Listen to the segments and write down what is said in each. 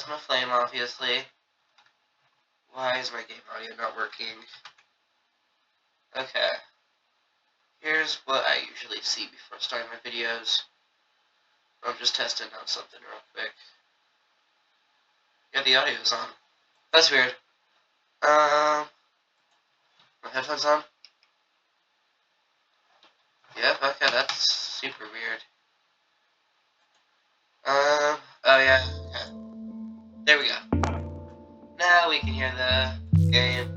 Plasma Flame, obviously. Why is my game audio not working? Okay. Here's what I usually see before starting my videos. I'm just testing out something real quick. Yeah, the audio's on. That's weird. My headphones on? Yep, okay, that's super weird. Oh yeah, okay. There we go. Now we can hear the game.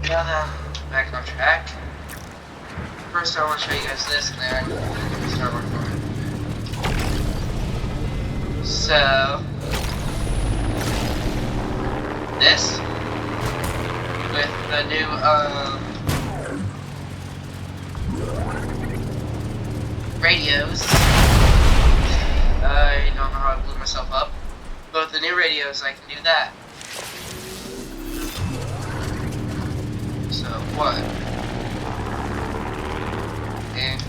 Now that I'm back on track, first I want to show you guys this, and then I can start working on it. So, this, with the new, radios. I don't know how I blew myself up, but with the new radios I can do that. So, what? And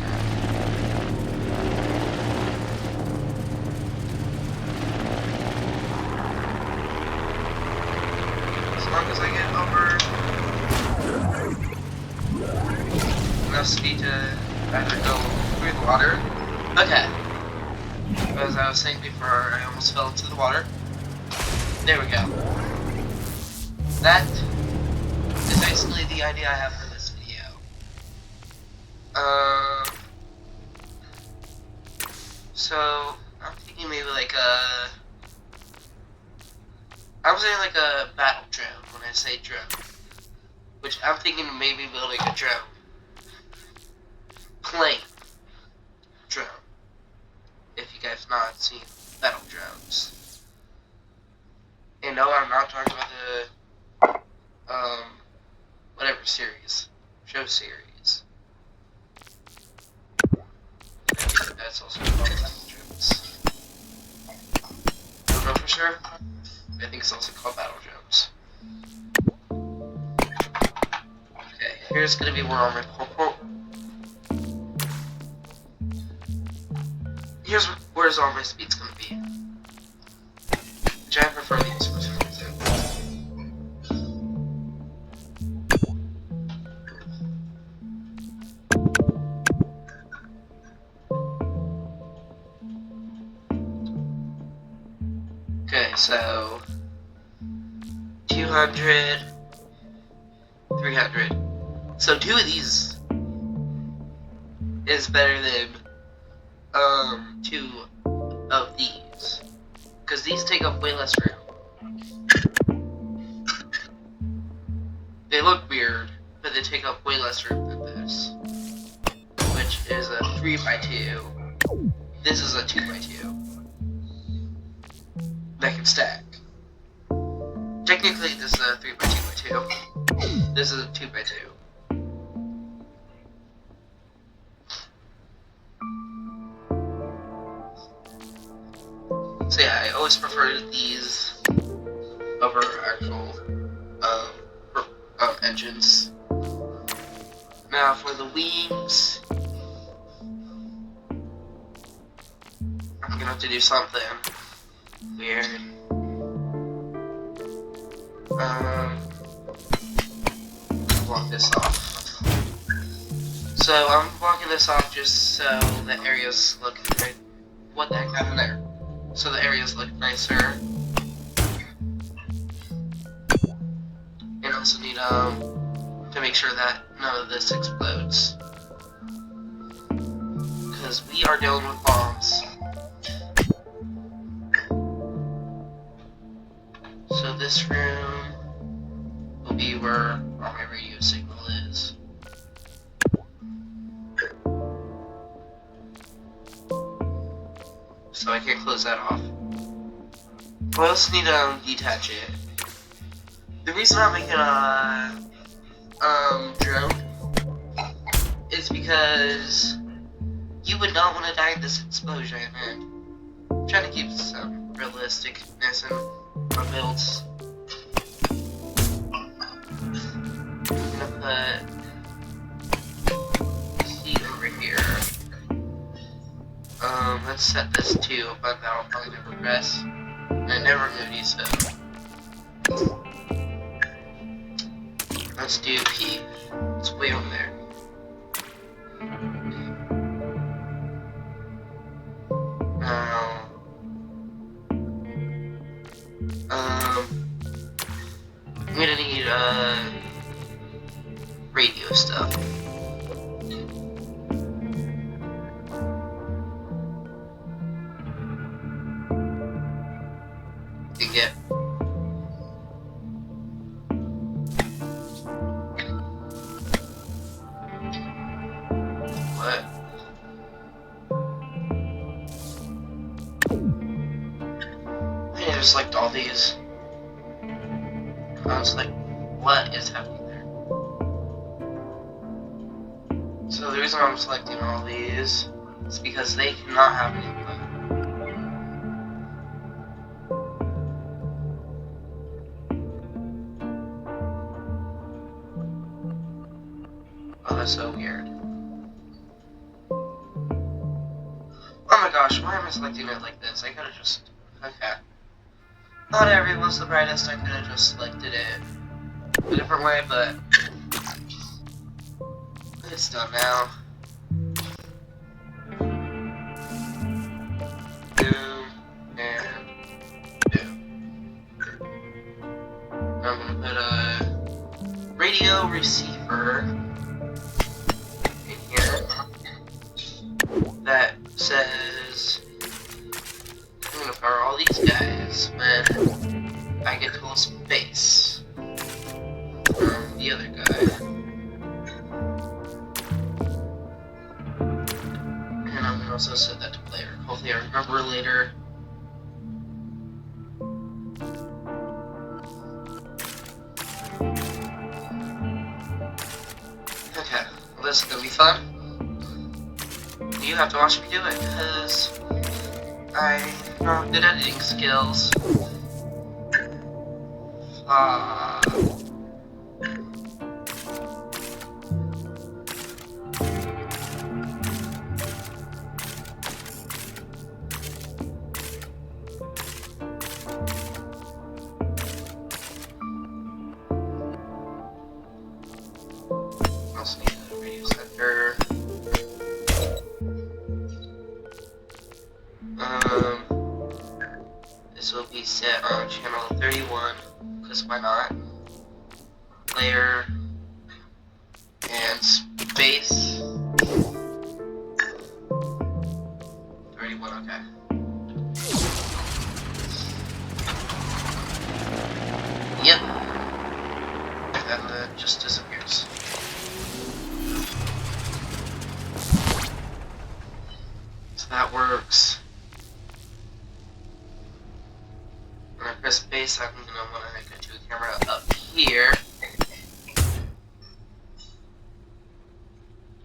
as long as I get over enough speed to either go through the water. Okay. As I was saying before, I almost fell into the water. There we go. That is basically the idea I have for this video. So I'm thinking maybe like I'm saying like a battle drone when I say drone. Which I'm thinking maybe building a drone. Plane. Drone. If you guys not seen battle drones. And no, I'm not talking about the whatever series. Show series. That's also called battle drones. Don't know for sure. I think it's also called battle drones. Okay, here's gonna be where all my here's where's all my speed's gonna be. Which I prefer these for some reason. Okay, so 200, 300. So 2 of these is better than 2 of these, because these take up way less room. They look weird, but they take up way less room than this, which is a 3x2. This is a 2x2 that can stack. Technically, this is a 3x2x2. This is a 2x2. So yeah, I always prefer these over actual engines. Now for the wings, I'm gonna have to do something weird. Block this off. So I'm blocking this off just so the areas look good. What the heck happened there? So the areas look nicer. And also need to make sure that none of this explodes. Because we are dealing with bombs. So this room will be where all my radio signal is. So I can't close that off. I also need to detach it. The reason I'm making a drone is because you would not want to die in this explosion, and I'm trying to keep some realisticness in my builds. I'm gonna put heat over here. Let's set this to, but that'll probably never press. I never moved, so let's do P. It's way over there. I'm gonna need radio stuff. To get what? I need to select all these. I was like, what is happening there? So the reason I'm selecting all these is because they cannot have an input. Oh, that's so weird. Oh my gosh, why am I selecting it like this? I could've just... Okay. Not everyone's the brightest, I could've just selected it a different way, but... it's done now. Boom, and boom. I'm gonna put a radio receiver in here that says I'm gonna power all these guys when I get to a space from the other guy. And I'm gonna also set that to player. Hopefully I remember later. Okay, well, this is gonna be fun. You have to watch me do it, because I don't have good editing skills. Also need a radio center. This will be set on channel 31, because why not? Player and space 31, okay. Yep. And then it just disappears. So that works. When I press space, I'm gonna want to go to a camera up here.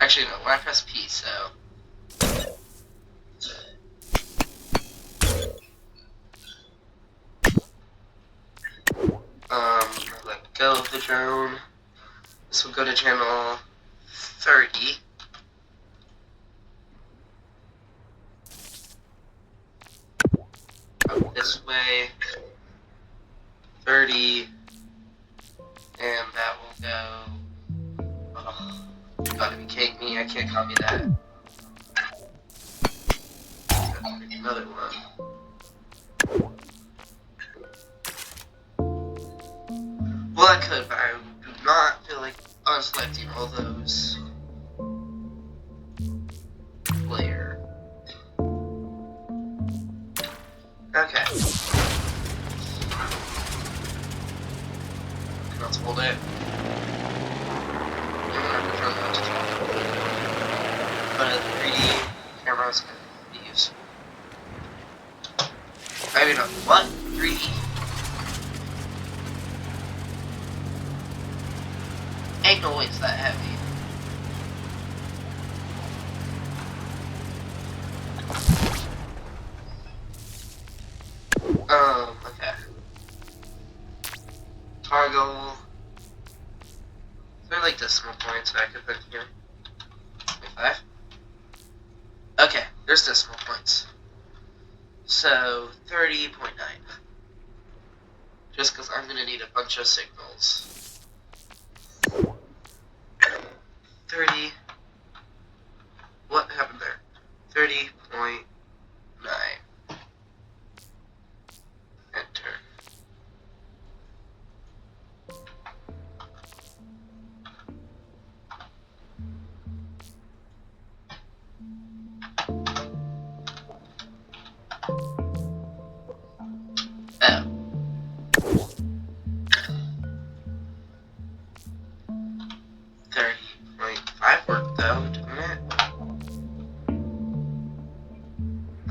Actually, no, when I press P, so. Let go of the drone. This will go to channel 30. Up this way. 30. And that will go. Oh, you gotta be kidding me, I can't copy that. Another one. Well, I could, but I do not feel like unselecting all those. Player. Okay. Let's hold it. But a 3D camera is going to be used. I mean, what? 3D? Ain't no way it's that heavy. Okay. Toggle. Is there like decimal points I could put here? 25? Okay, there's decimal points. So, 30.9. just because I'm gonna need a bunch of signals. 30. What happened there? 30.9. Enter. Oh. 30.5 worked though, didn't it?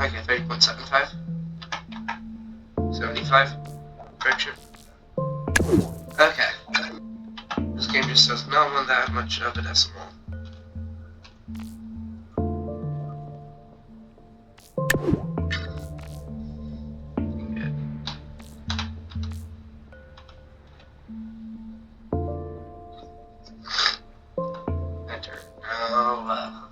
Okay, 30.75. 75. Correction. Okay. This game just does not want that much of a decimal. Good. Enter. Now,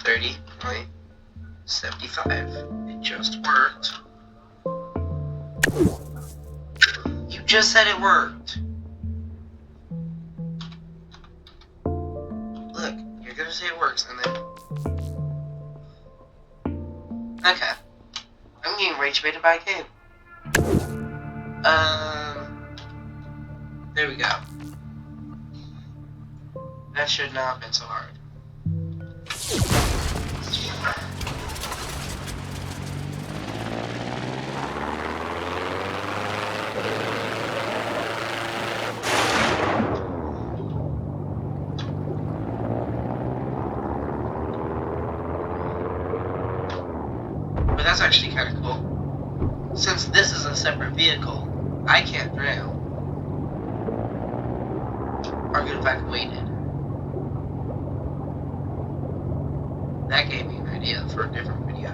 30.75. It just worked. You just said it worked. Look, you're gonna say it works, and then... Okay. I'm getting rage baited by a game. There we go. That should not have been so hard. But that's actually kind of cool. Since this is a separate vehicle, I can't drown. Or get evacuated. That gave me an idea for a different video.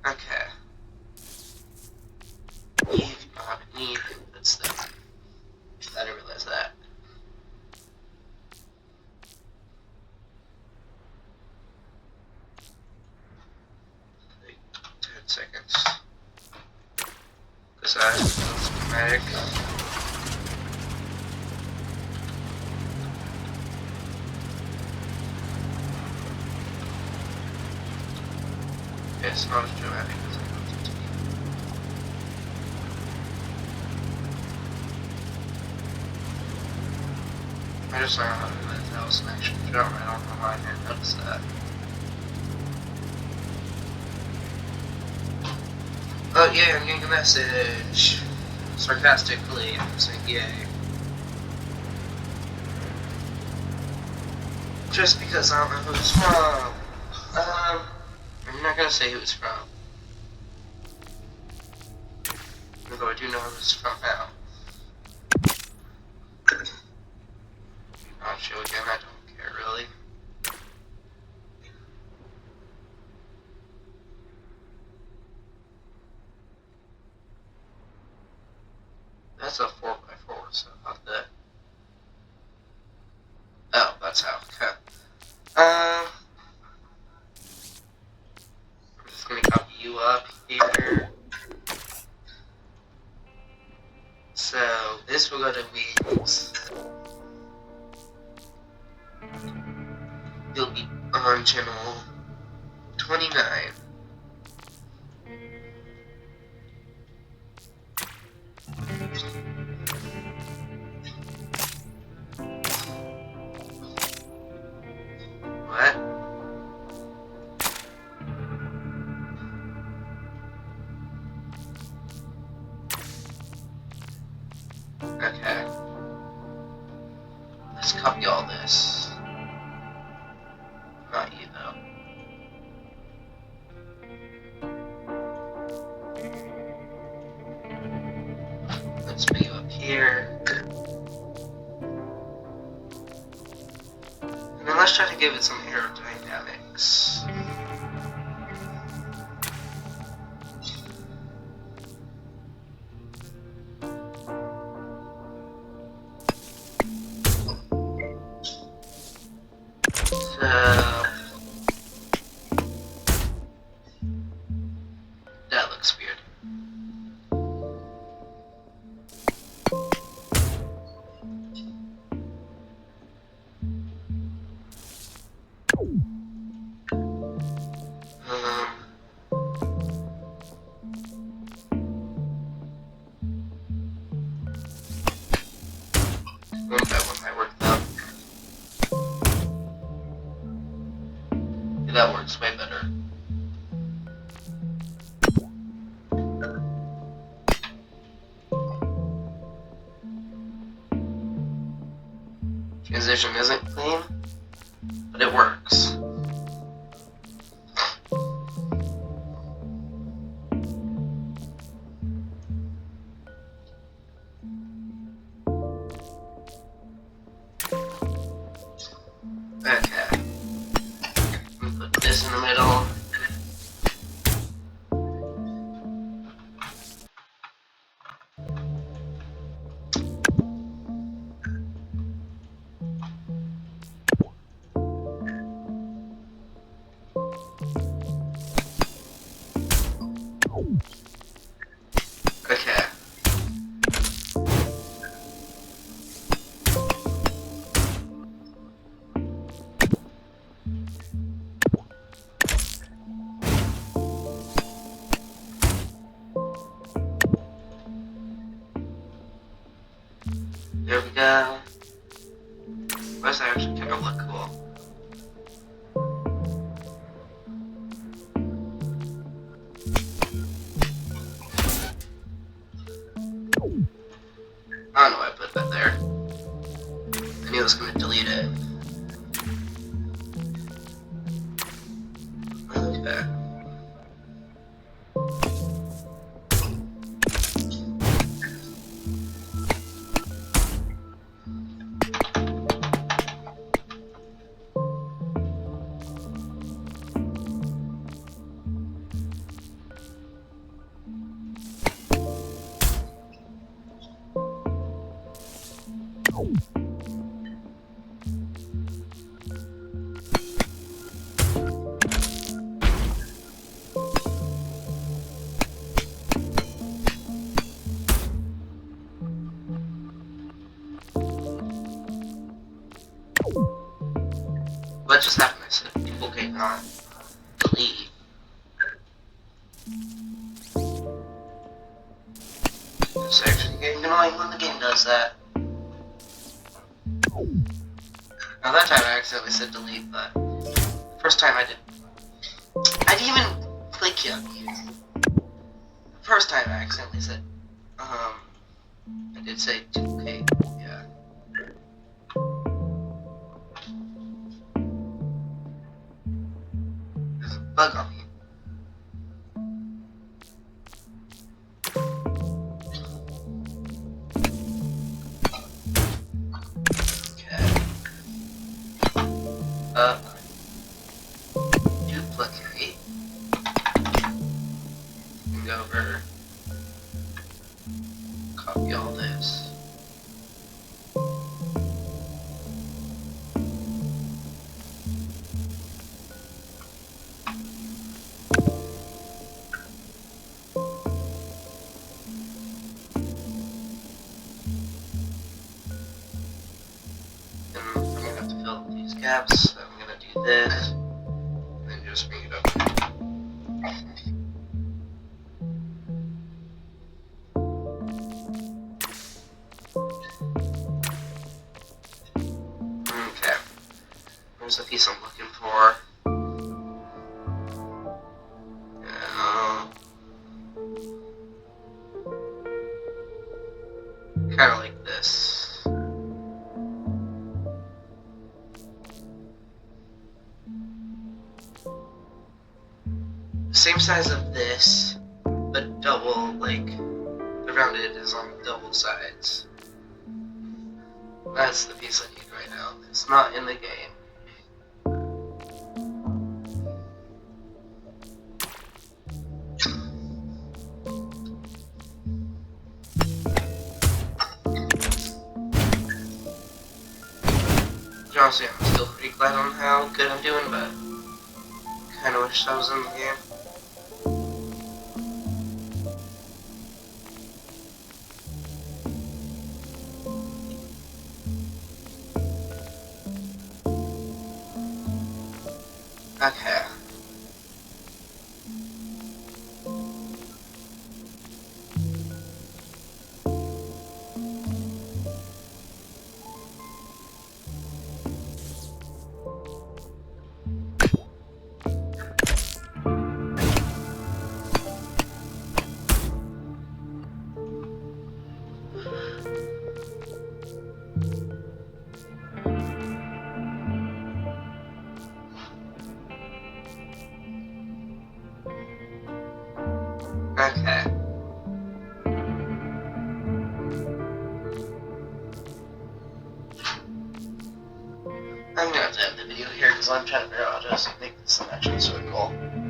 Okay. Need, that's the... I didn't realize that. Like 10 seconds. Because that's schematic. It's not as dramatic as I want it to be. I just learned how to do that was an actual jump. I don't know why I didn't notice that. Oh yeah, I'm getting a message. Sarcastically, I'm saying yay. Just because I don't know who it's from. I'm not gonna say who it's from. Although I do know who it's from now. Not show again, I don't care really. That's a 4x4, so about that. Oh, that's how. Okay. I'm just gonna copy you up here. So this will go to wings. You'll be on channel 29. What? Okay. Let's copy all this. Not you though. Let's put you up here. And then let's try to give it some aerodynamics. better. Transition isn't clean, but it works. Okay. Put this in the middle. Okay. There we go. Why does that actually kind of look cool? I don't know why I put that there. I knew I was going to delete it. Okay. What just happened? I said people cannot delete. It's actually getting annoying when the game does that. Now that time I accidentally said delete, but the first time I didn't. I didn't even click unmute. The first time I accidentally said, I did say 2K, yeah. There's a bug on me. Duplicate. And go over. Copy all this. And I'm gonna have to fill these gaps. So I'm gonna do this. And just bring it up. Okay. There's the piece I'm looking for. Kind of like this. Same size of this, but double, like, around it is on double sides. That's the piece I need right now. It's not in the game. Honestly, I'm still pretty glad on how good I'm doing, but kinda wish I was in the game. Okay. Okay. I'm gonna have to end the video here because I'm trying to figure out how to make this an actual circle.